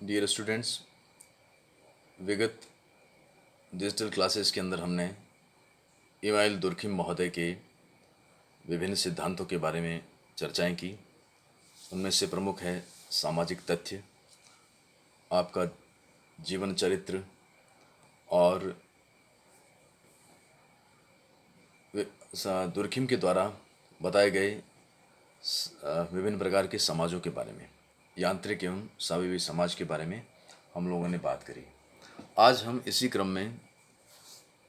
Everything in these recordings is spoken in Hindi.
डियर स्टूडेंट्स, विगत डिजिटल क्लासेस के अंदर हमने इमाइल दुर्खिम महोदय के विभिन्न सिद्धांतों के बारे में चर्चाएं की। उनमें से प्रमुख है सामाजिक तथ्य, आपका जीवन चरित्र और दुर्खिम के द्वारा बताए गए विभिन्न प्रकार के समाजों के बारे में, यांत्रिक एवं स्वाभाविक समाज के बारे में हम लोगों ने बात करी। आज हम इसी क्रम में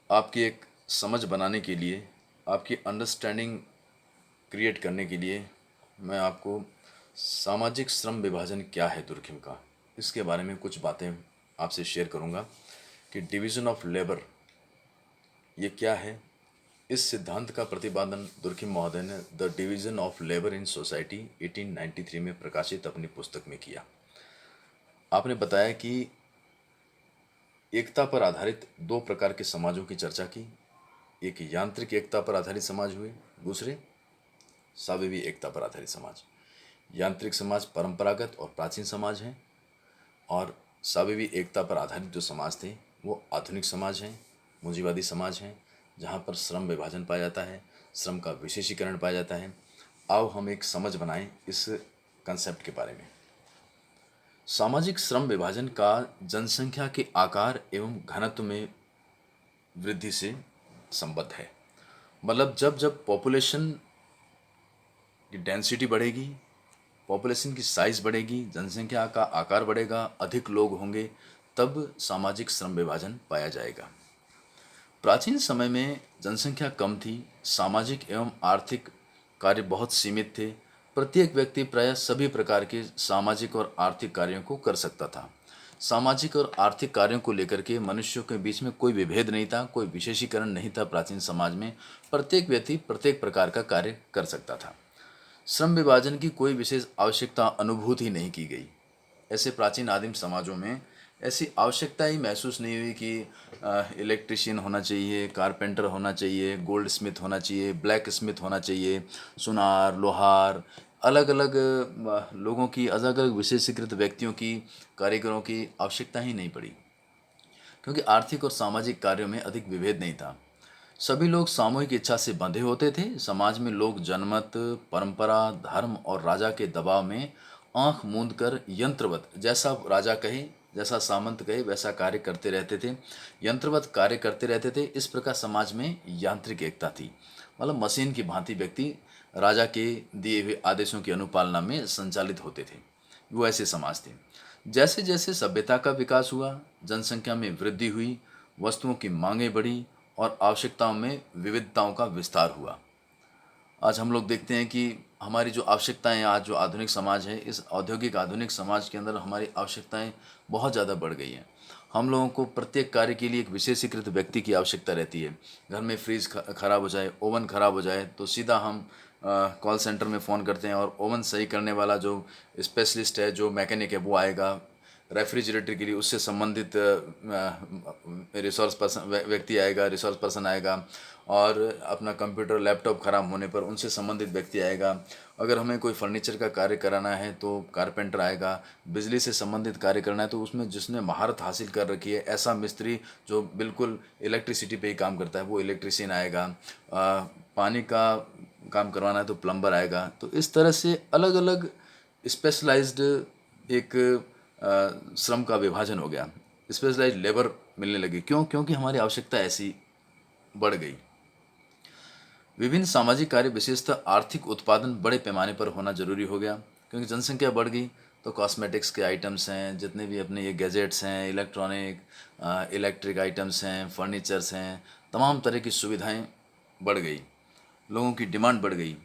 आपकी एक समझ बनाने के लिए, आपकी अंडरस्टैंडिंग क्रिएट करने के लिए मैं आपको सामाजिक श्रम विभाजन क्या है दुर्खिम का, इसके बारे में कुछ बातें आपसे शेयर करूंगा कि डिवीज़न ऑफ लेबर ये क्या है। इस सिद्धांत का प्रतिपादन दुर्खिम महोदय ने the division of labour in society 1893 में प्रकाशित अपनी पुस्तक में किया। आपने बताया कि एकता पर आधारित दो प्रकार के समाजों की चर्चा की। एक यांत्रिक एकता पर आधारित समाज हुए, दूसरे स्वाभाविक एकता पर आधारित समाज। यांत्रिक समाज परंपरागत और प्राचीन समाज हैं और स्वाभाविक एकता पर आधारित जो समाज थे वो आधुनिक समाज हैं, पूंजीवादी समाज हैं, जहाँ पर श्रम विभाजन पाया जाता है, श्रम का विशेषीकरण पाया जाता है। आओ हम एक समझ बनाएं इस कंसेप्ट के बारे में। सामाजिक श्रम विभाजन का जनसंख्या के आकार एवं घनत्व में वृद्धि से संबद्ध है। मतलब जब जब पॉपुलेशन की डेंसिटी बढ़ेगी, पॉपुलेशन की साइज बढ़ेगी, जनसंख्या का आकार बढ़ेगा, अधिक लोग होंगे, तब सामाजिक श्रम विभाजन पाया जाएगा। प्राचीन समय में जनसंख्या कम थी, सामाजिक एवं आर्थिक कार्य बहुत सीमित थे। प्रत्येक व्यक्ति प्रायः सभी प्रकार के सामाजिक और आर्थिक कार्यों को कर सकता था। सामाजिक और आर्थिक कार्यों को लेकर के मनुष्यों के बीच में कोई विभेद नहीं था, कोई विशेषीकरण नहीं था। प्राचीन समाज में प्रत्येक व्यक्ति प्रत्येक प्रकार का कार्य कर सकता था। श्रम विभाजन की कोई विशेष आवश्यकता अनुभूत ही नहीं की गई। ऐसे प्राचीन आदिम समाजों में ऐसी आवश्यकता ही महसूस नहीं हुई कि इलेक्ट्रिशियन होना चाहिए, कारपेंटर होना चाहिए, गोल्ड स्मिथ होना चाहिए, ब्लैक स्मिथ होना चाहिए, सुनार, लोहार, अलग अलग लोगों की, अलग अलग विशेषीकृत व्यक्तियों की, कारीगरों की आवश्यकता ही नहीं पड़ी, क्योंकि आर्थिक और सामाजिक कार्यों में अधिक विभेद नहीं था। सभी लोग सामूहिक इच्छा से बंधे होते थे। समाज में लोग जनमत, परंपरा, धर्म और राजा के दबाव में आंख मूंद कर यंत्रवत, जैसा राजा कहे, जैसा सामंत कहे, वैसा कार्य करते रहते थे। यंत्रवत कार्य करते रहते थे। इस प्रकार समाज में यांत्रिक एकता थी। मतलब मशीन की भांति व्यक्ति राजा के दिए हुए आदेशों की अनुपालना में संचालित होते थे। वो ऐसे समाज थे। जैसे जैसे सभ्यता का विकास हुआ, जनसंख्या में वृद्धि हुई, वस्तुओं की मांगें बढ़ी और आवश्यकताओं में विविधताओं का विस्तार हुआ। आज हम लोग देखते हैं कि हमारी जो आवश्यकताएं, आज जो आधुनिक समाज है, इस औद्योगिक आधुनिक समाज के अंदर हमारी आवश्यकताएं बहुत ज़्यादा बढ़ गई हैं। हम लोगों को प्रत्येक कार्य के लिए एक विशेषीकृत व्यक्ति की आवश्यकता रहती है। घर में फ्रिज खराब हो जाए, ओवन खराब हो जाए, तो सीधा हम कॉल सेंटर में फ़ोन करते हैं और ओवन सही करने वाला जो स्पेशलिस्ट है, जो मैकेनिक है, वो आएगा। रेफ्रिजरेटर के लिए उससे संबंधित रिसोर्स पर्सन व्यक्ति आएगा, रिसोर्स पर्सन आएगा। और अपना कंप्यूटर, लैपटॉप ख़राब होने पर उनसे संबंधित व्यक्ति आएगा। अगर हमें कोई फर्नीचर का कार्य कराना है तो कारपेंटर आएगा। बिजली से संबंधित कार्य करना है तो उसमें जिसने महारत हासिल कर रखी है, ऐसा मिस्त्री जो बिल्कुल इलेक्ट्रिसिटी पे ही काम करता है, वो इलेक्ट्रिशियन आएगा। पानी का काम करवाना है तो प्लम्बर आएगा। तो इस तरह से अलग अलग स्पेशलाइज्ड एक श्रम का विभाजन हो गया, स्पेशलाइज्ड लेबर मिलने लगी। क्यों? क्योंकि हमारी आवश्यकता ऐसी बढ़ गई। विभिन्न सामाजिक कार्य, विशेषतः आर्थिक उत्पादन बड़े पैमाने पर होना जरूरी हो गया, क्योंकि जनसंख्या बढ़ गई। तो कॉस्मेटिक्स के आइटम्स हैं, जितने भी अपने ये गैजेट्स हैं, इलेक्ट्रॉनिक इलेक्ट्रिक आइटम्स हैं, फर्नीचर्स हैं, तमाम तरह की सुविधाएं बढ़ गई, लोगों की डिमांड बढ़ गई।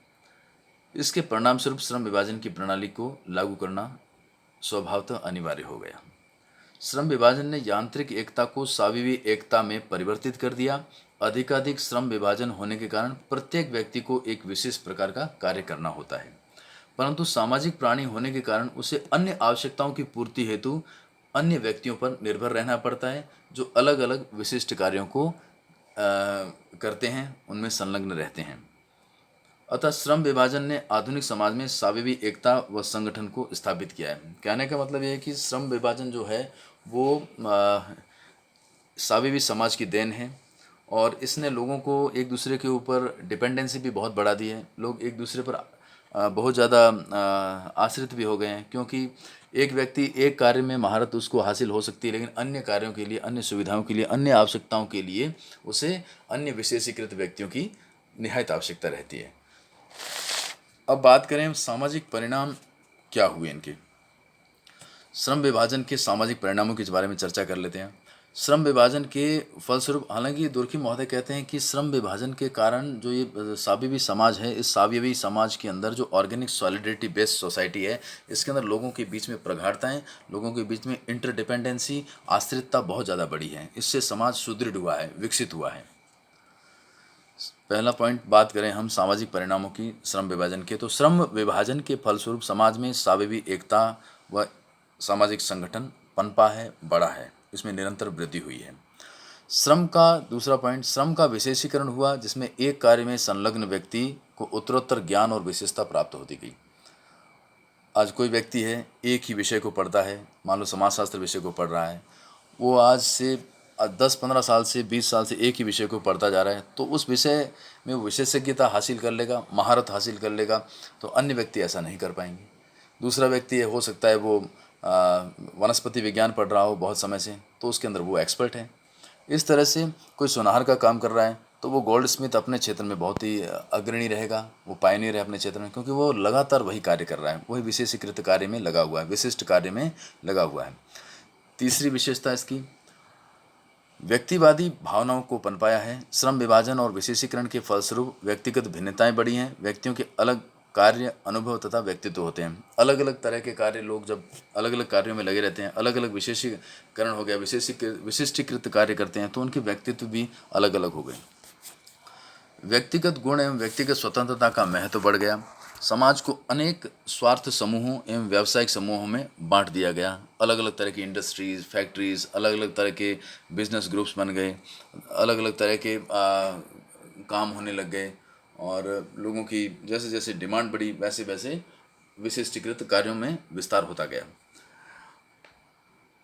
इसके परिणाम स्वरूप श्रम विभाजन की प्रणाली को लागू करना स्वभावतः अनिवार्य हो गया। श्रम विभाजन ने यांत्रिक एकता को स्वाभाविक एकता में परिवर्तित कर दिया। अधिकाधिक श्रम विभाजन होने के कारण प्रत्येक व्यक्ति को एक विशेष प्रकार का कार्य करना होता है, परंतु सामाजिक प्राणी होने के कारण उसे अन्य आवश्यकताओं की पूर्ति हेतु अन्य व्यक्तियों पर निर्भर रहना पड़ता है, जो अलग अलग विशिष्ट कार्यों को करते हैं, उनमें संलग्न रहते हैं। अतः श्रम विभाजन ने आधुनिक समाज में स्वाभाविक एकता व संगठन को स्थापित किया है। कहने का मतलब ये है कि श्रम विभाजन जो है वो स्वाभाविक समाज की देन है और इसने लोगों को एक दूसरे के ऊपर डिपेंडेंसी भी बहुत बढ़ा दी है। लोग एक दूसरे पर बहुत ज़्यादा आश्रित भी हो गए हैं, क्योंकि एक व्यक्ति एक कार्य में महारत उसको हासिल हो सकती है, लेकिन अन्य कार्यों के लिए, अन्य सुविधाओं के लिए, अन्य आवश्यकताओं के लिए उसे अन्य विशेषीकृत व्यक्तियों की निहायत आवश्यकता रहती है। अब बात करें सामाजिक परिणाम क्या हुए इनके। श्रम विभाजन के सामाजिक परिणामों के बारे में चर्चा कर लेते हैं। श्रम विभाजन के फलस्वरूप, हालांकि दुर्खी महोदय कहते हैं कि श्रम विभाजन के कारण जो ये स्वाभिवी समाज है, इस स्वाभिवी समाज के अंदर जो ऑर्गेनिक सॉलिडरिटी बेस्ड सोसाइटी है, इसके अंदर लोगों के बीच में प्रगाढ़ताएं, लोगों के बीच में इंटरडिपेंडेंसी, आश्रितता बहुत ज़्यादा बढ़ी है। इससे समाज सुदृढ़ हुआ है, विकसित हुआ है। पहला पॉइंट बात करें हम सामाजिक परिणामों की श्रम विभाजन के, तो श्रम विभाजन के फलस्वरूप समाज में स्वाभाविक एकता व सामाजिक संगठन पनपा है, बड़ा है, इसमें निरंतर वृद्धि हुई है। श्रम का दूसरा पॉइंट, श्रम का विशेषीकरण हुआ, जिसमें एक कार्य में संलग्न व्यक्ति को उत्तरोत्तर ज्ञान और विशेषता प्राप्त होती गई। आज कोई व्यक्ति है, एक ही विषय को पढ़ता है, मान लो समाजशास्त्र विषय को पढ़ रहा है, वो आज से 10-15 साल से 20 साल से एक ही विषय को पढ़ता जा रहा है, तो उस विषय में वो विशेषज्ञता हासिल कर लेगा, महारत हासिल कर लेगा, तो अन्य व्यक्ति ऐसा नहीं कर पाएंगे। दूसरा व्यक्ति हो सकता है वो वनस्पति विज्ञान पढ़ रहा हो बहुत समय से, तो उसके अंदर वो एक्सपर्ट है। इस तरह से कोई सुनार का काम कर रहा है, तो वो गोल्ड स्मिथ अपने क्षेत्र में बहुत ही अग्रणी रहेगा, वो पायनियर है अपने क्षेत्र में, क्योंकि वो लगातार वही कार्य कर रहा है, वही विशेषीकृत कार्य में लगा हुआ है, विशिष्ट कार्य में लगा हुआ है। तीसरी विशेषता इसकी व्यक्तिवादी भावनाओं को पनपाया है। श्रम विभाजन और विशेषीकरण के फलस्वरूप व्यक्तिगत भिन्नताएं बढ़ी हैं। व्यक्तियों के अलग कार्य, अनुभव तथा व्यक्तित्व होते हैं। अलग अलग तरह के कार्य, लोग जब अलग अलग कार्यों में लगे रहते हैं, अलग अलग विशेषीकरण हो गया, विशिष्टीकृत कार्य करते हैं, तो उनके व्यक्तित्व भी अलग अलग हो गए। व्यक्तिगत गुण एवं व्यक्तिगत स्वतंत्रता का महत्व बढ़ गया। समाज को अनेक स्वार्थ समूहों एवं व्यावसायिक समूहों में बांट दिया गया। अलग अलग तरह की इंडस्ट्रीज, फैक्ट्रीज, अलग अलग तरह के बिजनेस ग्रुप्स बन गए, अलग अलग तरह के काम होने लग गए, और लोगों की जैसे जैसे डिमांड बढ़ी, वैसे वैसे विशिष्टीकृत कार्यों में विस्तार होता गया।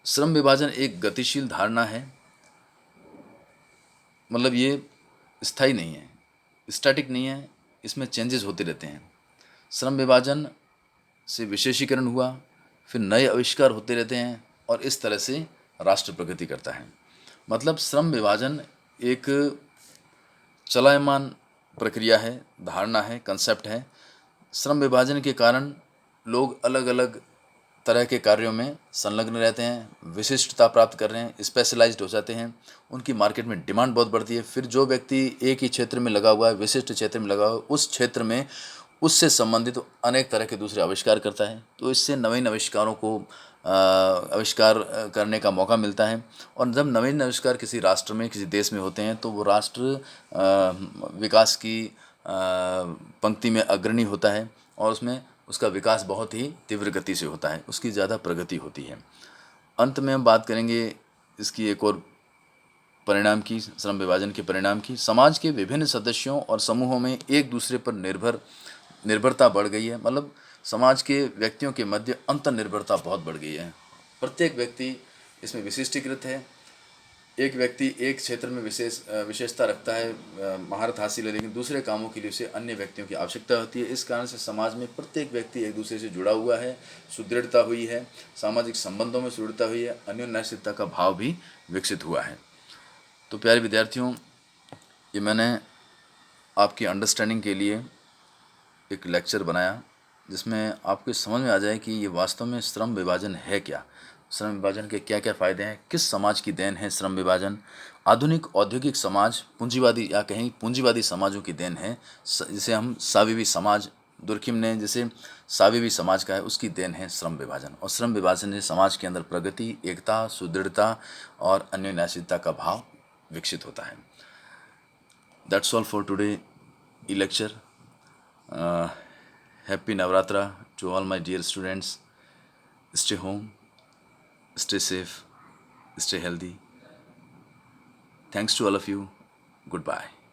श्रम विभाजन एक गतिशील धारणा है, मतलब ये स्थायी नहीं है, स्टैटिक नहीं है, इसमें चेंजेस होते रहते हैं। श्रम विभाजन से विशेषीकरण हुआ, फिर नए आविष्कार होते रहते हैं, और इस तरह से राष्ट्र प्रगति करता है। मतलब श्रम विभाजन एक चलायमान प्रक्रिया है, धारणा है, कंसेप्ट है। श्रम विभाजन के कारण लोग अलग अलग तरह के कार्यों में संलग्न रहते हैं, विशिष्टता प्राप्त कर रहे हैं, स्पेशलाइज्ड हो जाते हैं, उनकी मार्केट में डिमांड बहुत बढ़ती है। फिर जो व्यक्ति एक ही क्षेत्र में लगा हुआ है, विशिष्ट क्षेत्र में लगा हुआ है, उस क्षेत्र में उससे संबंधित अनेक तरह के दूसरे आविष्कार करता है, तो इससे नवीन आविष्कारों को आविष्कार करने का मौका मिलता है। और जब नवीन आविष्कार किसी राष्ट्र में, किसी देश में होते हैं, तो वो राष्ट्र विकास की पंक्ति में अग्रणी होता है, और उसमें उसका विकास बहुत ही तीव्र गति से होता है, उसकी ज़्यादा प्रगति होती है। अंत में हम बात करेंगे इसकी एक और परिणाम की, श्रम विभाजन के परिणाम की। समाज के विभिन्न सदस्यों और समूहों में एक दूसरे पर निर्भरता बढ़ गई है। मतलब समाज के व्यक्तियों के मध्य अंतर्निर्भरता बहुत बढ़ गई है। प्रत्येक व्यक्ति इसमें विशिष्टीकृत है। एक व्यक्ति एक क्षेत्र में विशेषता रखता है, महारत हासिल है, लेकिन दूसरे कामों के लिए उसे अन्य व्यक्तियों की आवश्यकता होती है। इस कारण से समाज में प्रत्येक व्यक्ति एक दूसरे से जुड़ा हुआ है, सुदृढ़ता हुई है, सामाजिक संबंधों में सुदृढ़ता हुई है, अन्योन्याश्रितता का भाव भी विकसित हुआ है। तो प्यारे विद्यार्थियों, ये मैंने आपकी अंडरस्टैंडिंग के लिए एक लेक्चर बनाया, जिसमें आपको समझ में आ जाए कि ये वास्तव में श्रम विभाजन है क्या, श्रम विभाजन के क्या क्या फ़ायदे हैं, किस समाज की देन है श्रम विभाजन। आधुनिक औद्योगिक समाज पूंजीवादी या कहीं पूंजीवादी समाजों की देन है, जिसे हम स्वाभिवी समाज, दुर्खिम ने जिसे स्वाभिवी समाज का है, उसकी देन है श्रम विभाजन। और श्रम विभाजन से समाज के अंदर प्रगति, एकता, सुदृढ़ता और अन्योन्याश्रितता का भाव विकसित होता है। That's all for today E lecture. Happy Navratra to all my dear students. Stay home, stay safe, stay healthy. Thanks to all of you. Goodbye.